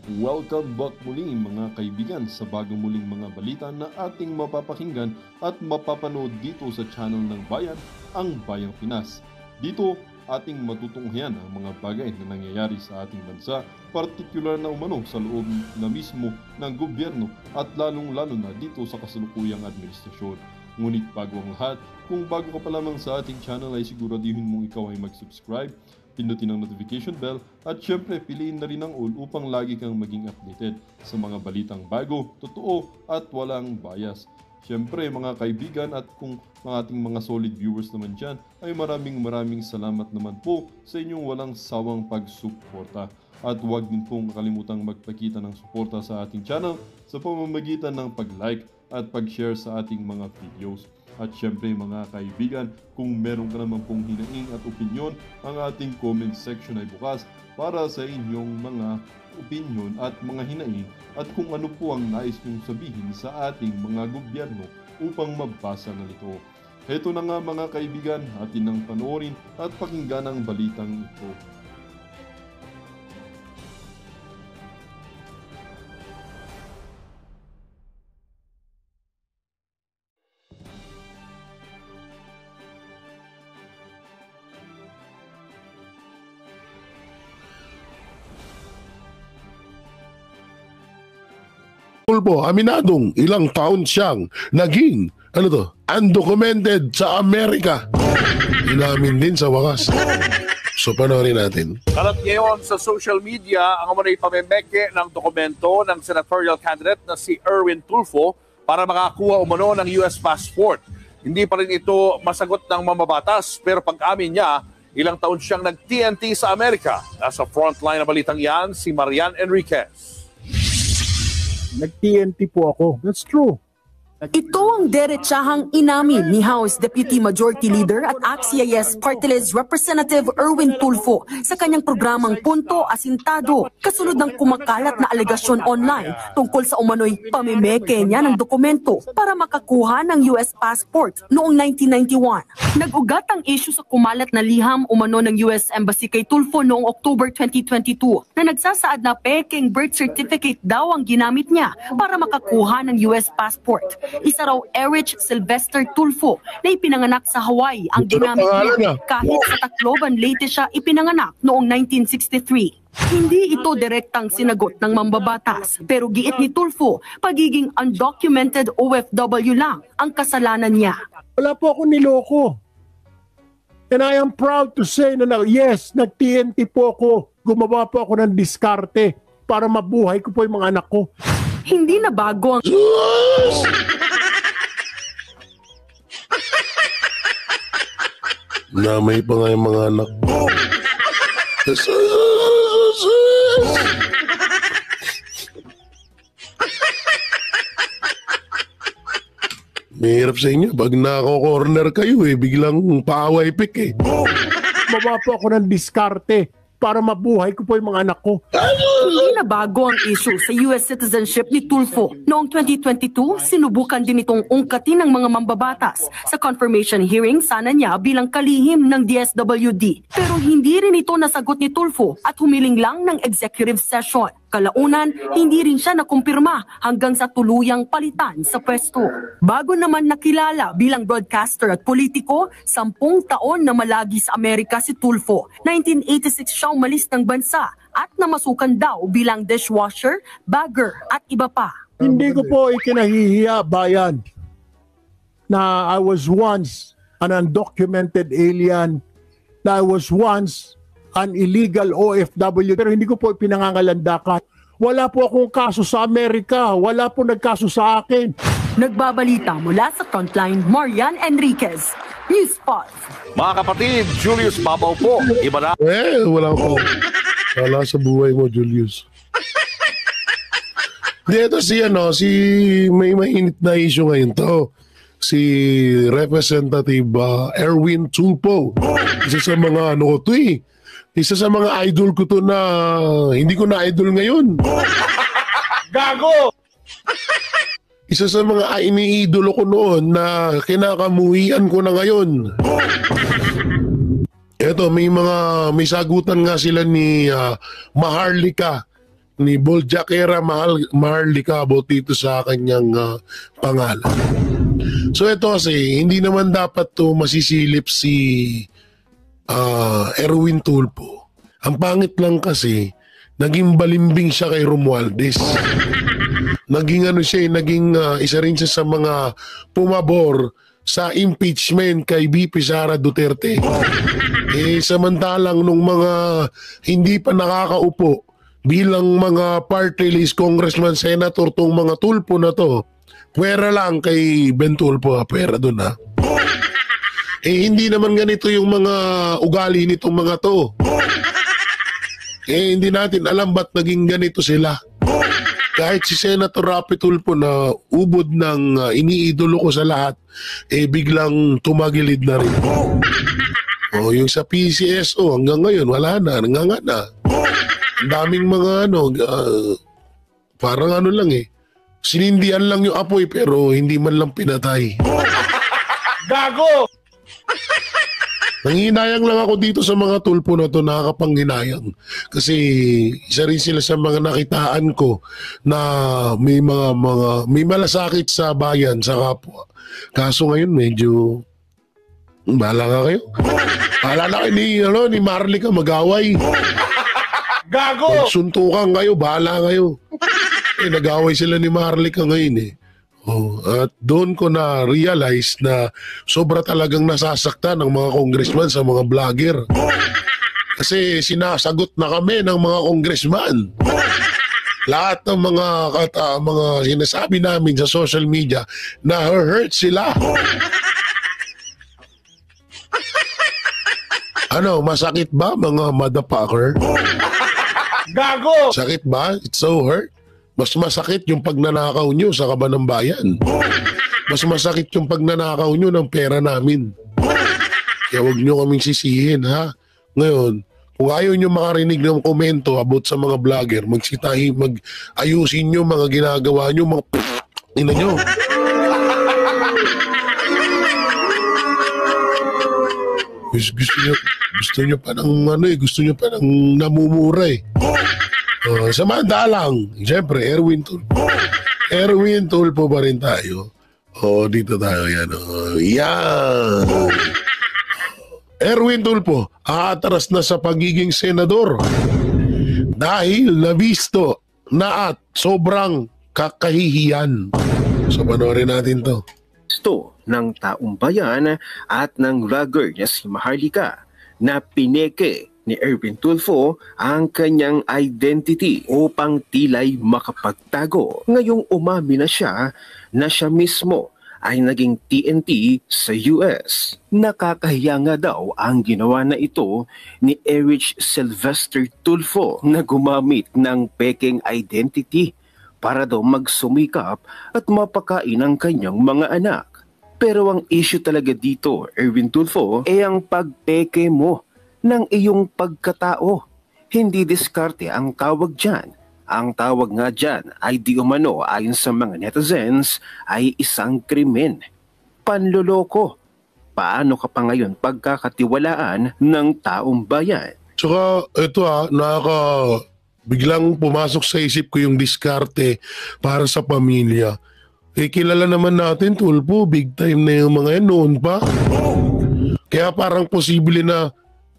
Welcome back muli mga kaibigan sa bagong muling mga balita na ating mapapakinggan at mapapanood dito sa channel ng Bayan, ang Bayang Pinas. Dito ating matutunghayan ang mga bagay na nangyayari sa ating bansa, partikular na umano sa loob na mismo ng gobyerno at lalong-lalo na dito sa kasalukuyang administrasyon. Ngunit bago ang lahat, kung bago ka pa lamang sa ating channel ay siguraduhin mong ikaw ay mag-subscribe, pindutin ang notification bell at syempre piliin na rin ang all upang lagi kang maging updated sa mga balitang bago, totoo at walang bias. Syempre mga kaibigan at kung mga ating mga solid viewers naman dyan ay maraming salamat naman po sa inyong walang sawang pagsuporta. At huwag din pong kalimutang magpakita ng suporta sa ating channel sa pamamagitan ng pag-like at pag-share sa ating mga videos. At syempre mga kaibigan, kung meron ka naman pong hinaing at opinyon, ang ating comment section ay bukas para sa inyong mga opinyon at mga hinaing at kung ano po ang nais nyong sabihin sa ating mga gobyerno upang mabasa na ito. Heto na nga mga kaibigan, atin nang panoorin at pakinggan ang balitang ito. Tulfo, aminadong ilang taon siyang naging, undocumented sa Amerika. Inamin din sa wakas. So panoorin natin. Kalat ngayon sa social media ang umunay pamemeke ng dokumento ng senatorial candidate na si Erwin Tulfo para makakuha umano ng US passport. Hindi pa rin ito masagot ng mamabatas pero pag-amin niya, ilang taon siyang nag-TNT sa Amerika. Nasa frontline na balitang yan, si Marian Enriquez. Nag-TNT po ako. That's true. Ito ang derechahang inamin ni House Deputy Majority Leader at ACT-CIS Party List Representative Erwin Tulfo sa kanyang programang Punto Asintado kasunod ng kumakalat na alegasyon online tungkol sa umano'y pamimeke niya ng dokumento para makakuha ng US passport noong 1991. Nag-ugat ang issue sa kumalat na liham umano ng US Embassy kay Tulfo noong October 2022 na nagsasaad na peking birth certificate daw ang ginamit niya para makakuha ng US passport. Isa raw Erich Sylvester Tulfo na ipinanganak sa Hawaii ang ginamit niya kahit sa Tacloban Leyte siya ipinanganak noong 1963. Hindi ito direktang sinagot ng mambabatas pero giit ni Tulfo pagiging undocumented OFW lang ang kasalanan niya. Wala po ako niloko. And I am proud to say na yes, nag-TNT po ako. Gumawa po ako ng diskarte para mabuhay ko po yung mga anak ko. Hindi na bago ang... Namay pa nga yung mga anak ko. Mahirap sa inyo. Pag nako-corner kayo biglang paaway pick Gumawa po ako ng diskarte para mabuhay ko po yung mga anak ko. Hindi na bago ang issue sa US citizenship ni Tulfo. Noong 2022, sinubukan din itong ungkatin ng mga mambabatas sa confirmation hearing sana niya bilang kalihim ng DSWD. Pero hindi rin ito nasagot ni Tulfo at humiling lang ng executive session. Kalaunan, hindi rin siya nakumpirma hanggang sa tuluyang palitan sa pwesto. Bago naman nakilala bilang broadcaster at politiko, 10 taon na malagi sa Amerika si Tulfo. 1986 siya umalis ng bansa at namasukan daw bilang dishwasher, bagger at iba pa. Hindi ko po ikinahihiya, bayan, na I was once an undocumented alien, na I was once an illegal OFW, pero hindi ko po pinangangalandakan. Wala po akong kaso sa Amerika. Wala po nagkaso sa akin. Nagbabalita mula sa Frontline, Marian Enriquez, News 5. Mga kapatid, Julius Babaw po. Iba na. Wala ko. Wala sa buhay mo, Julius. Dito si may mainit na issue ngayon to. Si Representative Erwin Tulfo. Isa sa mga isa sa mga idol ko to na hindi ko na idol ngayon. Gago! Isa sa mga iniidolo ko noon na kinakamuhian ko na ngayon. Eto, may sagutan nga sila ni Maharlika ni Boljakera Maharlikabo dito sa kanyang pangalan. So ito kasi, hindi naman dapat to masisilip si Erwin Tulfo. Ang pangit lang kasi, naging balimbing siya kay Romualdez. Naging isa rin siya sa mga pumabor sa impeachment kay VP Sara Duterte. Samantalang nung mga hindi pa nakakaupo bilang mga party list congressman, senator, tong mga Tulfo na to, pwera lang kay Ben Tulfo, pwera doon ha. Hindi naman ganito yung mga ugali nitong mga to. Hindi natin alam ba't naging ganito sila. Kahit si Senator Rapi Tulfo na ubod ng iniidolo ko sa lahat, biglang tumagilid na rin. Yung sa PCSO hanggang ngayon wala na, nanganga na. Ang daming mga parang lang sinindihan lang yung apoy pero hindi man lang pinatay. Gago! Nanginayang lang ako dito sa mga Tulfo na to, nakakapanghinayang. Kasi isa rin sila sa mga nakitaan ko na may may malasakit sa bayan, sa kapwa. Kaso ngayon medyo bahala nga kayo. Bahala na kayo ni Marlica mag-away. Gago! Suntukan kayo, bahala kayo. Nag-away sila ni Marlica ngayon at doon ko na-realize na sobra talagang nasasaktan ng mga congressman sa mga vlogger. Kasi sinasagot na kami ng mga congressman. Lahat ng mga sinasabi namin sa social media na hurt sila. Masakit ba mga motherfucker? Gago! Sakit ba? It's so hurt. Mas masakit yung pagnanakaw nyo sa kaban ng bayan. Mas masakit yung pagnanakaw nyo ng pera namin. Kaya huwag nyo kaming sisihin, ha? Ngayon, kung ayaw nyo makarinig ng komento about sa mga vlogger, mag-ayusin nyo mga ginagawa nyo, mga ina nyo. Gusto nyo pa ng namumura Samantalang, siyempre, Erwin Tulfo pa rin tayo. Dito tayo yan. Yan. Erwin Tulfo, aatras na sa pagiging senador dahil nabisto na at sobrang kakahihiyan. So, panoorin natin to. Gusto ng taong bayan at ng vlogger na si Maharlika na pineke ni Erwin Tulfo ang kanyang identity upang tila'y makapagtago. Ngayong umami na siya mismo ay naging TNT sa US. Nakakahiya nga daw ang ginawa na ito ni Erich Sylvester Tulfo na gumamit ng peking identity para daw magsumikap at mapakain ang kanyang mga anak. Pero ang issue talaga dito, Erwin Tulfo, ay ang pagpeke mo ng iyong pagkatao. Hindi diskarte ang tawag dyan. Ang tawag nga dyan ay di umano ayon sa mga netizens ay isang krimen. Panloloko. Paano ka pa ngayon pagkakatiwalaan ng taong bayan? Tsaka ito biglang pumasok sa isip ko yung diskarte para sa pamilya. Kilala naman natin Tulfo, big time na yung mga yan noon pa. Kaya parang posible na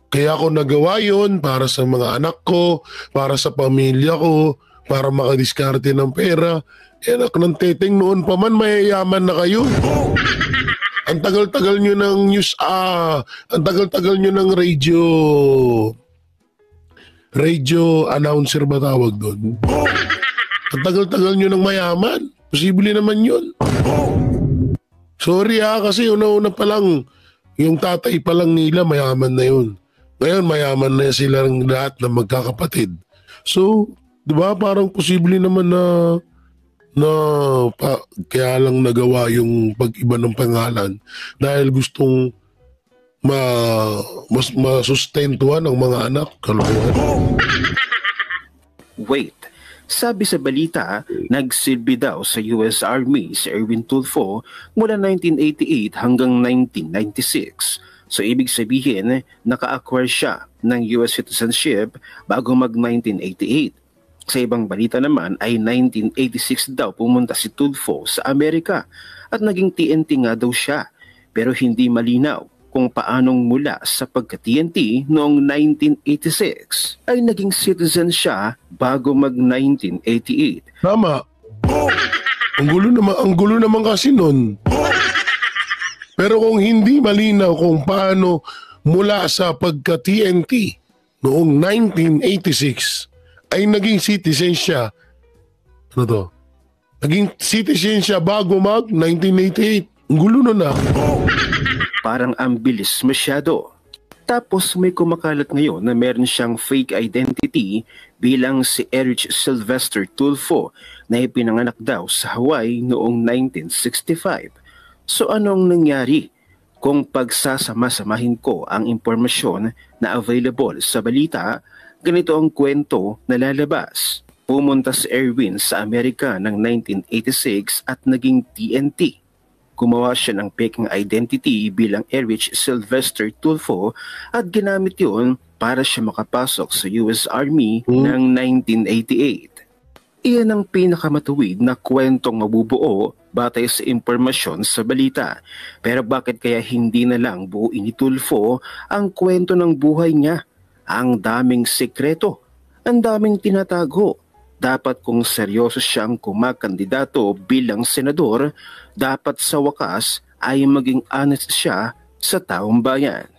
kaya ako nagawa yun para sa mga anak ko, para sa pamilya ko, para makadiskarte ng pera. Anak ng teteng noon pa man, mayayaman na kayo. Ang tagal-tagal nyo ng news, ang tagal-tagal nyo ng radio announcer ba tawag doon? Ang tagal-tagal nyo ng mayaman. Posible naman yun. Sorry kasi una-una pa lang, yung tatay pa lang nila mayaman na yun. Ngayon, mayaman na sila ng lahat na magkakapatid. So, di ba, parang posible naman na kaya lang nagawa yung pag-iba ng pangalan dahil gustong masustentuhan ng mga anak. Kalokohan. Wait, sabi sa balita, nagsilbi daw sa US Army si Erwin Tulfo mula 1988 hanggang 1996. So ibig sabihin, naka-acquire siya ng US citizenship bago mag-1988. Sa ibang balita naman ay 1986 daw pumunta si Tulfo sa Amerika at naging TNT nga daw siya, pero hindi malinaw kung paanong mula sa pagka-TNT noong 1986 ay naging citizen siya bago mag-1988. Tama. Ang gulo naman kasi nun. Pero kung hindi malinaw kung paano mula sa pagka-TNT noong 1986 ay naging citizen siya, ano to? Naging citizen siya bago mag-1988. Ang gulo nun ah. Parang ang bilis masyado. Tapos may kumakalat ngayon na meron siyang fake identity bilang si Erich Sylvester Tulfo na ipinanganak daw sa Hawaii noong 1965. So anong nangyari? Kung pagsasama-samahin ko ang impormasyon na available sa balita, ganito ang kwento na lalabas. Pumunta si Erwin sa Amerika ng 1986 at naging TNT. Gumawa siya ng peking identity bilang Erich Sylvester Tulfo at ginamit yun para siya makapasok sa US Army ng 1988. Iyan ang pinakamatuwid na kwentong mabubuo batay sa impormasyon sa balita. Pero bakit kaya hindi na lang buuin ni Tulfo ang kwento ng buhay niya? Ang daming sekreto, ang daming tinatago. Dapat kung seryoso siyang kumakandidato bilang senador, dapat sa wakas ay maging honest siya sa taong bayan.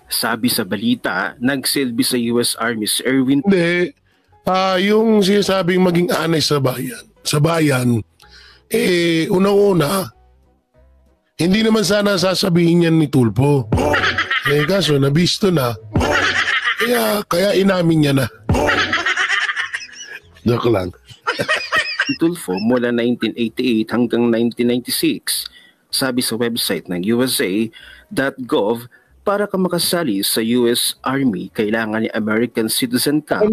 Sabi sa balita, nagsilbi sa US Army si Erwin. Hindi. Yung sinasabing maging honest sa bayan, unang-una, hindi naman sana sasabihin yan ni Tulfo. Kaso nabisto na, kaya inamin niya na. Joke lang. Tulfo mula 1988 hanggang 1996. Sabi sa website ng USA.gov, para ka makasali sa US Army, kailangan ni American citizen ka.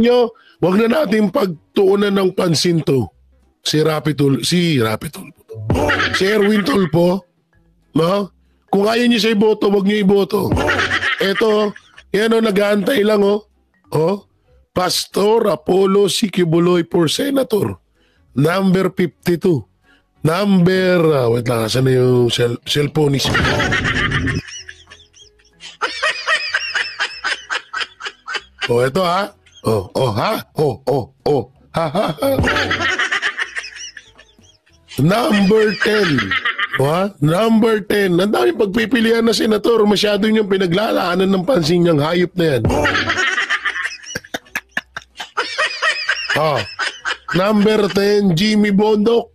Wag na natin pagtuunan ng pansin to. Si Erwin Tulfo, no? Kung ayaw niyo siya iboto, wag niyo iboto. Eto, yan o, nag-aantay lang o. Pastor Apollo Sikibuloy for Senator. Number 52. Wait lang, saan na yung cellphone niya? Ito ha. Number 10. Number 10. Ang daming pagpipilian na senator. Masyado niyang pinaglalaanan ng pansin niyang hayop na yan. Number 10, Jimmy Bondok.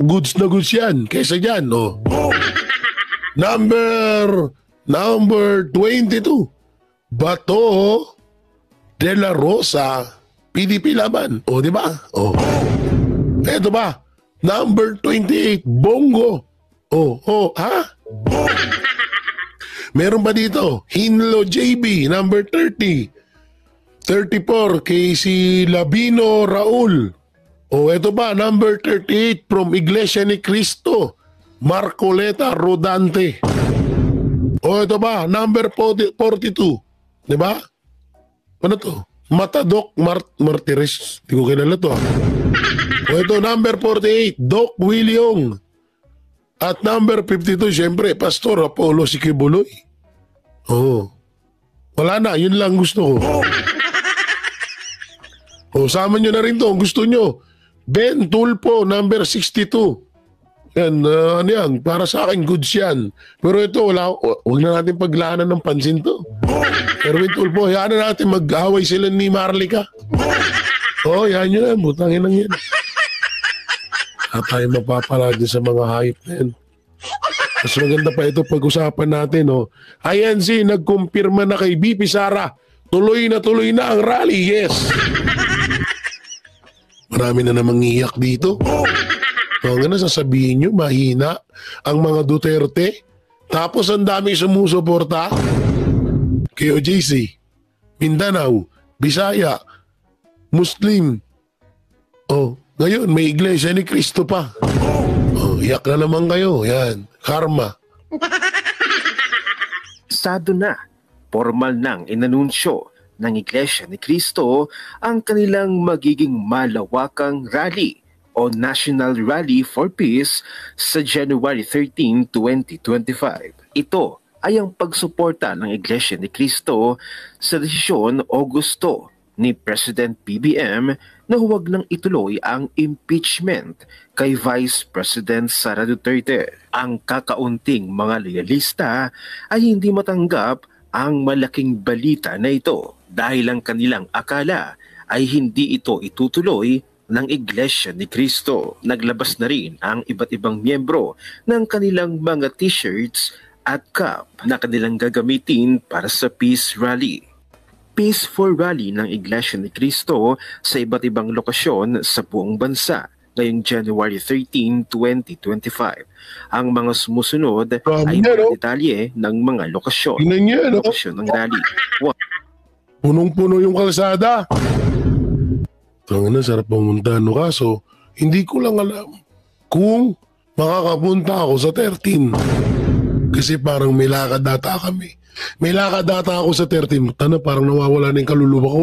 Goods na goods yan. Kaysa dyan, Number 22, Bato de la Rosa, PDP Laban. Di ba? Eto ba? Number 28, Bongo. Meron pa dito, Hinlo JB, number 30. 34, Casey Labino Raul. Eto ba? Number 38, from Iglesia ni Cristo, Marcoleta Rodante. Ito ba? Number 42. Di ba? Ano to? Matadok Martires. Hindi ko kilala to. Ito, number 48, Doc Williong. At number 52, syempre, Pastor Apollo Sikibuloy. Wala na, yun lang gusto ko. Sama nyo na rin to, gusto nyo. Ben Tulfo, number 62. Yan, ano yan, para sa akin, goods yan. Pero ito, huwag na natin paglaanan ng pansin to. Erwin Tulfo, yan na natin, mag-away sila ni Marlica. Yan yun na, butangin lang yan. At tayo mapapala din sa mga hayop na yan. Mas maganda pa ito pag-usapan natin. INC, nagkumpirma na kay BP Sara. Tuloy na ang rally, yes. Marami na namang iyak dito. Nga sasabihin nyo, mahina ang mga Duterte. Tapos ang dami sumusuporta kay OJC, Mindanao, Bisaya, Muslim. Ngayon may Iglesia ni Cristo pa. Iyak na naman kayo. Yan, karma. Sado na, formal nang inanunsyo ng Iglesia ni Cristo ang kanilang magiging malawakang rally o National Rally for Peace sa January 13, 2025. Ito ay ang pagsuporta ng Iglesia ni Cristo sa desisyon o gusto ni President PBM na huwag nang ituloy ang impeachment kay Vice President Sara Duterte. Ang kakaunting mga loyalista ay hindi matanggap ang malaking balita na ito dahil ang kanilang akala ay hindi ito itutuloy ng Iglesia ni Cristo. Naglabas na rin ang iba't ibang miyembro ng kanilang mga t-shirts at cup na kanilang gagamitin para sa Peace Rally. Peaceful Rally ng Iglesia ni Cristo sa iba't ibang lokasyon sa buong bansa ngayong January 13, 2025. Ang mga sumusunod ay mga detalye ng mga lokasyon. Lokasyon ng rally. Punong-puno yung kalsada. Tangina, sarap pumunta. No, kaso, hindi ko lang alam kung makakapunta ako sa 13. Kasi parang may lakad data kami. May lakad data ako sa 13. Tana, parang nawawala na yung kaluluwa ko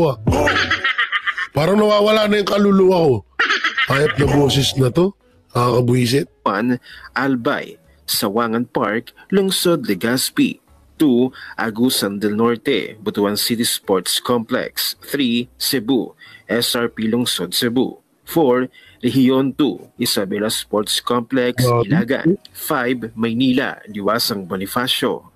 Parang nawawala na yung kaluluwa ko. Hayop na boses na to. Nakakabwisit. 1. Albay, Sawangan Park, Lungsod, Legazpi. 2. Agusan del Norte, Butuan City Sports Complex. 3. Cebu, SRP Lungsod, Cebu. 4. Rehiyon 2, Isabela Sports Complex, Ilagan. 5. Maynila, Liwasang Bonifacio.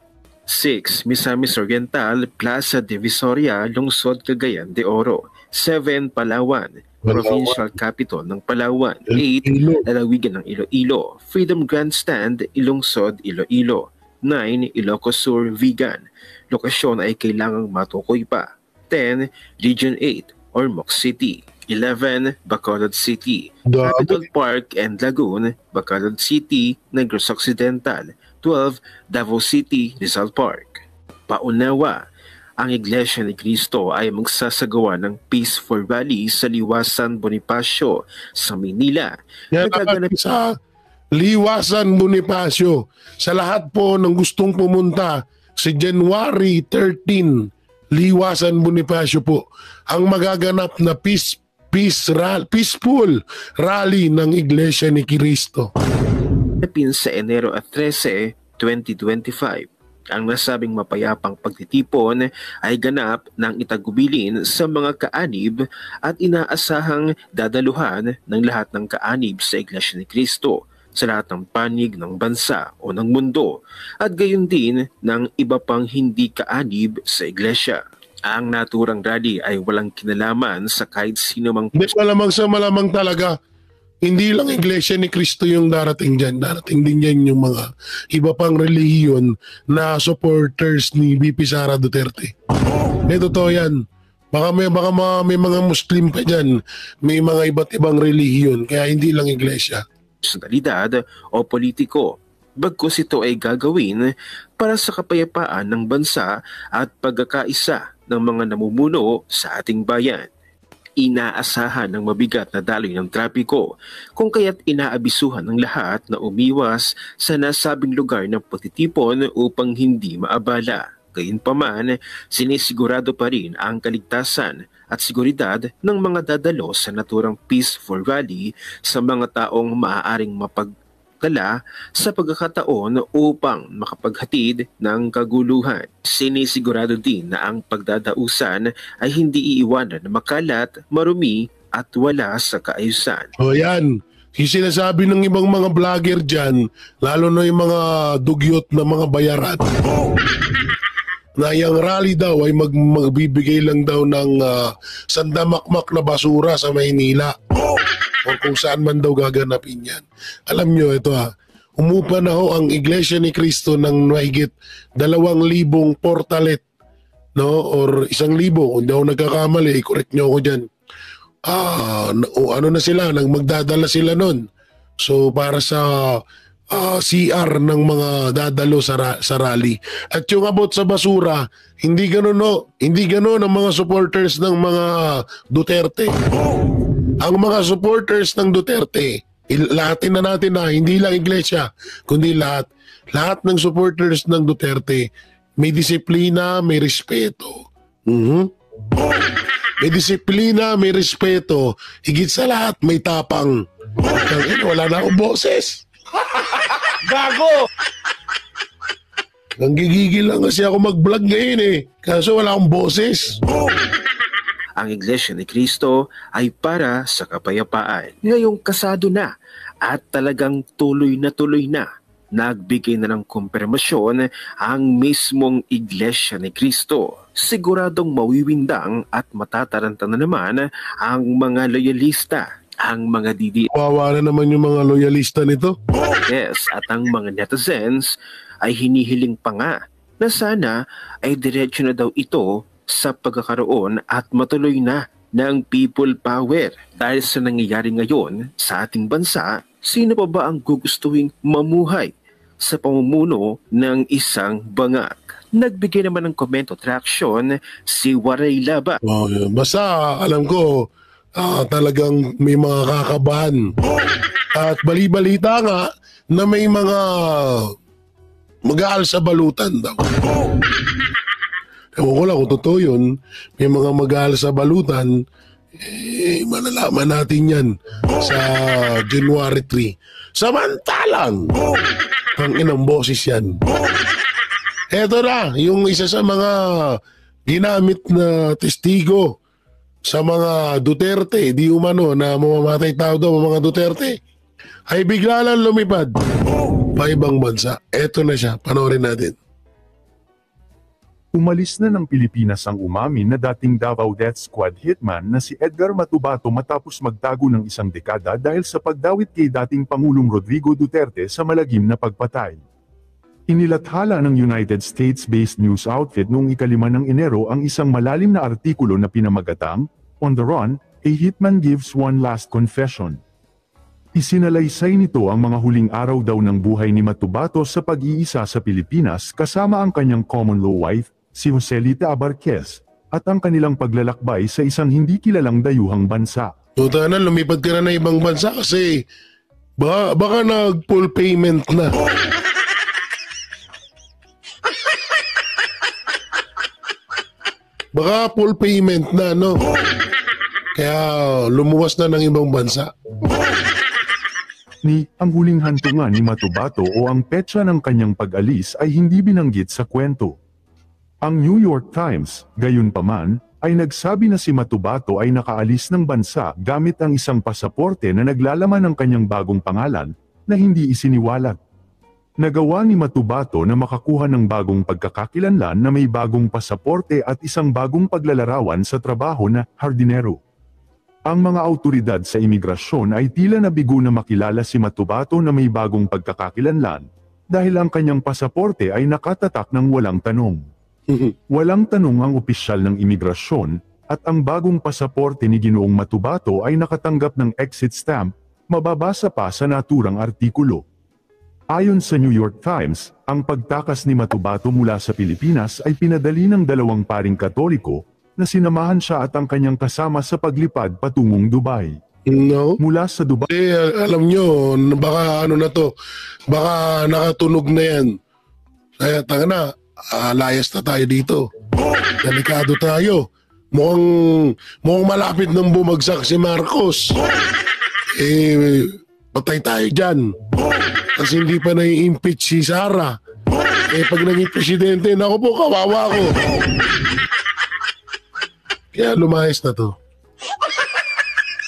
6. Misamis Oriental, Plaza Divisoria, Lungsod, Cagayan de Oro. 7. Palawan, Provincial Capital ng Palawan. 8. Lalawigan ng Iloilo, Freedom Grandstand, Ilungsod, Iloilo. 9. Ilocos Sur, Vigan. Lokasyon ay kailangang matukoy pa. 10. Region 8, Ormoc City. 11. Bacolod City, Capital Park and Lagoon, Bacolod City, Negros Occidental. 12. Davao City, Rizal Park. Paunawa, ang Iglesia ni Cristo ay magsasagawa ng Peaceful Rally sa Liwasan Bonifacio sa Manila. Nagaganap sa Liwasan Bonifacio. Sa lahat po ng gustong pumunta sa January 13, Liwasan Bonifacio po ang magaganap na peaceful rally ng Iglesia ni Cristo. Sa Enero 13, 2025. Ang nasabing mapayapang pagtitipon ay ganap ng itagubilin sa mga kaanib at inaasahang dadaluhan ng lahat ng kaanib sa Iglesia ni Cristo sa lahat ng panig ng bansa o ng mundo at gayon din ng iba pang hindi kaanib sa Iglesia. Ang naturang rally ay walang kinalaman sa kahit sino mang... Malamang sa malamang talaga, hindi lang Iglesia ni Cristo yung darating dyan. Darating din dyan yung mga iba pang relihiyon na supporters ni VP Sara Duterte. Totoo yan. Baka may mga Muslim pa dyan. May mga iba't ibang relihiyon. Kaya hindi lang Iglesia. Personalidad o politiko. Bagkus ito ay gagawin para sa kapayapaan ng bansa at pagkakaisa ng mga namumuno sa ating bayan. Inaasahan ng mabigat na daloy ng trapiko kung kaya't inaabisuhan ng lahat na umiwas sa nasabing lugar ng pagtitipon upang hindi maabala. Gayunpaman, sinisigurado pa rin ang kaligtasan at seguridad ng mga dadalo sa naturang peaceful rally sa mga taong maaaring mapagdala sa pagkakataon upang makapaghatid ng kaguluhan. Sinisigurado din na ang pagdadausan ay hindi iiwanan na makalat, marumi at wala sa kaayusan. O yan, yung sinasabi ng ibang mga vlogger dyan, lalo na yung mga dugyot na mga bayaran, na yung rally daw ay magbibigay lang daw ng sandamakmak na basura sa Maynila o kung saan man daw gaganapin yan. Alam nyo, ito umupa na ho ang Iglesia ni Cristo ng mahigit 2,000 portalet, no? Or 1,000, kung di ako nagkakamali, correct nyo ako dyan. Ano na sila, magdadala sila nun. So para sa CR ng mga dadalo sa rally. At yung about sa basura, hindi ganoon ang mga supporters ng mga Duterte. Ang mga supporters ng Duterte, lahatin na natin na hindi lang Iglesia, kundi lahat ng supporters ng Duterte may disiplina, may respeto. May disiplina, may respeto, higit sa lahat may tapang. Wala na akong boses. Gago! Nanggigigil lang kasi ako mag-vlog ngayon eh. Kaso wala akong boses. Ang Iglesia ni Cristo ay para sa kapayapaan. Ngayong kasado na at talagang tuloy na nagbigay na ng kumpirmasyon ang mismong Iglesia ni Cristo. Siguradong mawiwindang at matataranta na naman ang mga loyalista, ang mga Wawa na naman yung mga loyalista nito. DDS at ang mga netizens ay hinihiling pa nga na sana ay diretso na daw ito sa pagkakaroon at matuloy na ng people power. Dahil sa nangyayari ngayon sa ating bansa, sino pa ba ang gugustuhin mamuhay sa pamumuno ng isang bangag? Nagbigay naman ng komento at reaksyon si Waray Laba. Basta alam ko talagang may mga kakabahan. At bali-balita nga na may mga mag-aal sa balutan daw. Ewan ko lang kung totoo yun. May mga mag-aal sa balutan. Malalaman natin yan sa January 3. Samantalang ang inang boses yan. Eto na, yung isa sa mga ginamit na testigo sa mga Duterte, di umano na mamamatay tao daw mga Duterte, ay bigla lang lumipad pa ibang bansa. Eto na siya, panoorin natin. Umalis na ng Pilipinas ang umamin na dating Davao Death Squad hitman na si Edgar Matubato matapos magtago ng isang dekada dahil sa pagdawit kay dating Pangulong Rodrigo Duterte sa malagim na pagpatay. Inilathala ng United States-based news outfit noong 5 ng Enero ang isang malalim na artikulo na pinamagatang, On the Run, a Hitman Gives One Last Confession. Isinalaysay nito ang mga huling araw daw ng buhay ni Matubato sa pag-iisa sa Pilipinas kasama ang kanyang common law wife, si Joselita Abarquez, at ang kanilang paglalakbay sa isang hindi kilalang dayuhang bansa. Tuta na, lumipad ka na ibang bansa kasi baka nag-full payment na. Baka full payment na, no? Kaya lumuwas na ng ibang bansa. Ang huling hantungan ni Matubato o ang petsa ng kanyang pag-alis ay hindi binanggit sa kwento. Ang New York Times, gayunpaman, ay nagsabi na si Matubato ay nakaalis ng bansa gamit ang isang pasaporte na naglalaman ng kanyang bagong pangalan na hindi isiniwalat. Nagawa ni Matubato na makakuha ng bagong pagkakakilanlan na may bagong pasaporte at isang bagong paglalarawan sa trabaho na hardinero. Ang mga autoridad sa imigrasyon ay tila nabigo na makilala si Matubato na may bagong pagkakakilanlan dahil ang kanyang pasaporte ay nakatatak ng walang tanong. Walang tanong ang opisyal ng imigrasyon at ang bagong pasaporte ni Ginoong Matubato ay nakatanggap ng exit stamp, mababasa pa sa naturang artikulo. Ayon sa New York Times, ang pagtakas ni Matubato mula sa Pilipinas ay pinadali ng 2 paring Katoliko na sinamahan siya at ang kanyang kasama sa paglipad patungong Dubai. No? Mula sa Dubai, Alam nyo, baka ano na to, baka nakatunog na yan. Kaya tanga na, layas na tayo dito. Delikado tayo. Mukhang malapit nang bumagsak si Marcos. Patay tayo dyan. Kasi hindi pa nai-impeach si Sara. Pag naging presidente, naku po, kawawa ko. Kaya lumayas na to.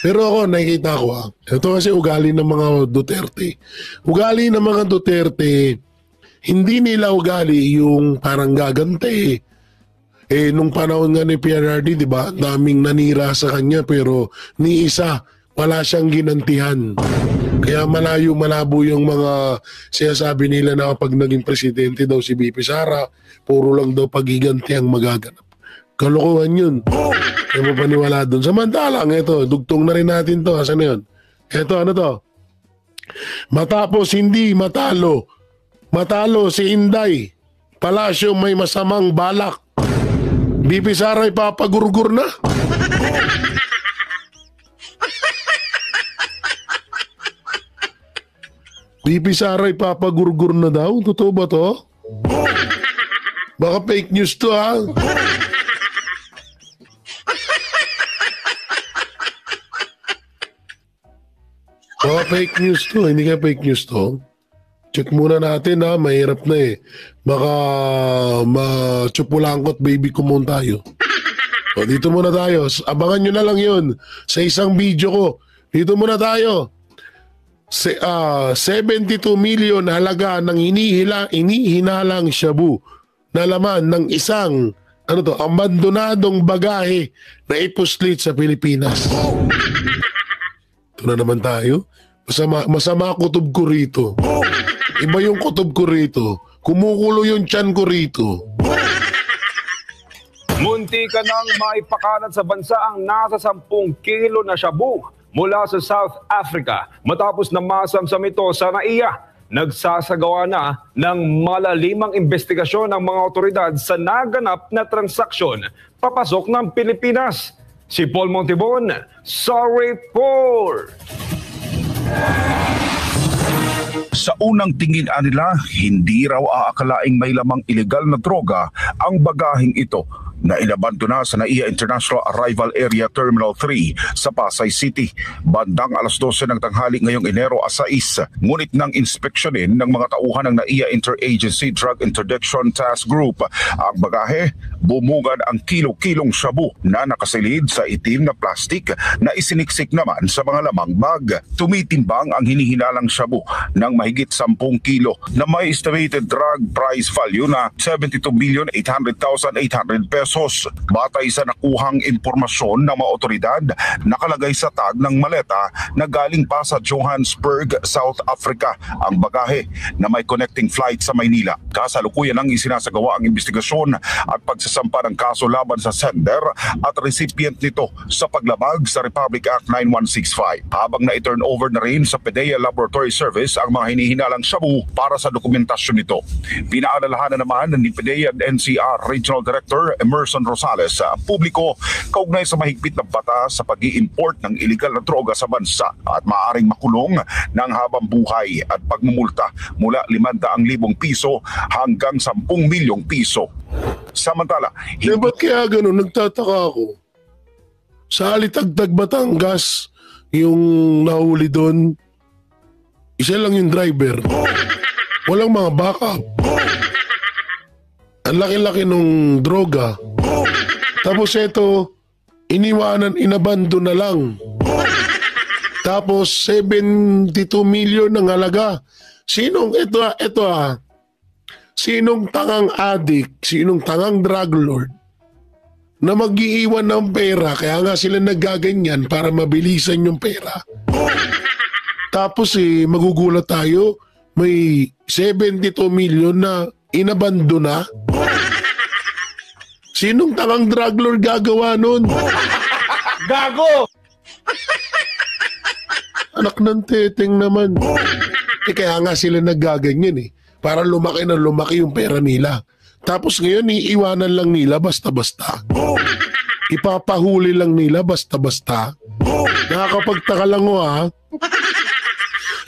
Pero ako, nakikita ko ito kasi ugali ng mga Duterte. Ugali ng mga Duterte, hindi nila ugali yung parang gagante. Nung panahon nga ni PRRD, di ba, daming nanira sa kanya pero ni isa, wala siyang ginantihan. Kaya malabo yung mga sinasabi nila na kapag naging presidente daw si BP Sara, puro lang daw pagiganti ang magaganap. Kalokohan yun. Kaya mo paniwala dun. Samantalang, ito, dugtong na rin natin to. Asan na yun? Ito, ano to? Matapos hindi matalo si Inday. Palasyo may masamang balak. BP Sara ipapagurgur na. BP Sara ipapagurgur na daw? Totoo ba to? Baka fake news to ha? Oh, fake news to. Hindi ka fake news to. Check muna natin ha. Mahirap na eh. Baka ma-chupulangkot baby kumon tayo. O, dito muna tayo. Abangan nyo na lang yun sa isang video ko. Dito muna tayo. 72 million halaga ng inihinalang shabu na laman ng isang abandonadong bagahe na ipuslit sa Pilipinas. Ito na naman tayo. Masama kutob ko rito. Iba yung kutob ko rito. Kumukulo yung tiyan ko rito. Munti ka nang maipakalat sa bansa ang nasa 10 kilo na shabu mula sa South Africa matapos na masamsam ito sa NAIA. Nagsasagawa na ng malalimang investigasyon ng mga otoridad sa naganap na transaksyon papasok ng Pilipinas. Si Paul Montibon, sa report! Sa unang tingin nila, hindi raw aakalaing may lamang ilegal na droga ang bagaheng ito na inabandona sa NAIA International Arrival Area Terminal 3 sa Pasay City. Bandang alas 12 ng tanghali ngayong Enero 6, ngunit nang inspeksyonin ng mga tauhan ng NAIA Interagency Drug Interdiction Task Group ang bagahe, bumugad ang kilo-kilong shabu na nakasilid sa itim na plastik na isiniksik naman sa mga lamang bag. Tumitimbang ang hinihinalang shabu ng mahigit 10 kilo na may estimated drug price value na 72,800,800 pesos. Batay sa nakuhang impormasyon ng mga otoridad, nakalagay sa tag ng maleta na galing pa sa Johannesburg, South Africa ang bagahe na may connecting flight sa Maynila. Kasalukuyan ang isinasagawa ang investigasyon at pagsasampa ng kaso laban sa sender at recipient nito sa paglabag sa Republic Act 9165. Habang na-turn over na rin sa PDEA Laboratory Service ang mga hinihinalang shabu para sa dokumentasyon nito. Pinaalalahanan naman ni PDEA NCR Regional Director Emerson Rosales sa publiko kaugnay sa mahigpit na batas sa pag-i-import ng iligal na droga sa bansa at maaaring makulong ng habang buhay at pagmumulta mula 500,000 piso hanggang 10 milyong piso. Samantala, ba't kaya ganun? Nagtataka ako. Sa Alitagtag, Batangas, yung nahuli doon, isa lang yung driver. Walang mga backup. Ang laki-laki nung droga. Tapos ito, inabando na lang. Tapos 72 million ang halaga. Sinong sinong tangang addict, sinong tangang drug lord na mag-iiwan ng pera, kaya nga sila nagaganyan para mabilisan yung pera. Tapos magugulat tayo, may 72 million na inabando na. Sinong tangang drug lord gagawa nun? Gago! Anak ng teteng naman. Kaya nga sila nagaganyan para lumaki na lumaki yung pera nila. Tapos ngayon iiwanan lang nila basta-basta. Ipapahuli lang nila basta-basta. Nakakapagtaka lang ha.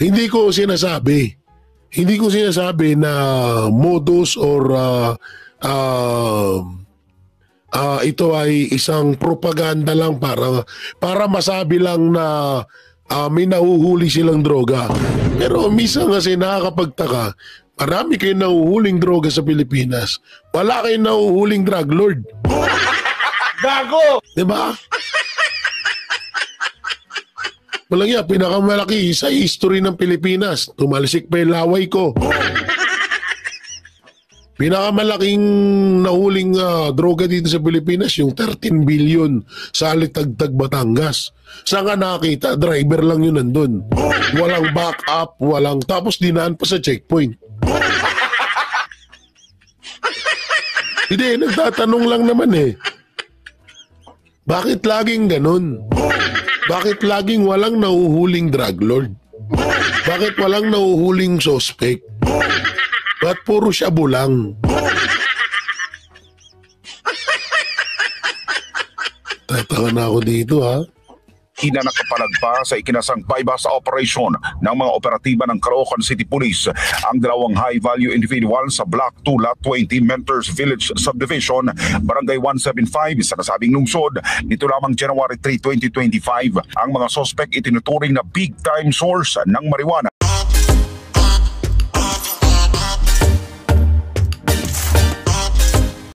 Hindi ko sinasabi na modus or ito ay isang propaganda lang para masabi lang na may nahuhuli silang droga. Pero minsan kasi nakakapagtaka, marami kayong nahuhuling droga sa Pilipinas. Wala kayong nahuhuling drug lord. Gago! Diba? Walang yan, pinakamalaki sa history ng Pilipinas. Tumalsik pa yung laway ko. Pinakamalaking nahuling droga dito sa Pilipinas, yung 13 billion sa Alitagtag, Batangas. Saan ka nakita? Driver lang yun nandun. Walang backup, tapos dinaan pa sa checkpoint. Hindi, nagtatanong lang naman Bakit laging ganun? Bakit laging walang nahuhuling drug lord? Bakit walang nahuhuling suspect? Ba't puro shabu lang? Tatawa na ako dito ha. Ikinanakapalag pa sa ikinasang bypass operation ng mga operatiba ng Caloocan City Police ang dalawang high-value individual sa Block 2, Lot 20, Mentors Village Subdivision, Barangay 175 sa nasabing lungsod. Nito lamang January 3, 2025, ang mga suspect itinuturing na big-time source ng marijuana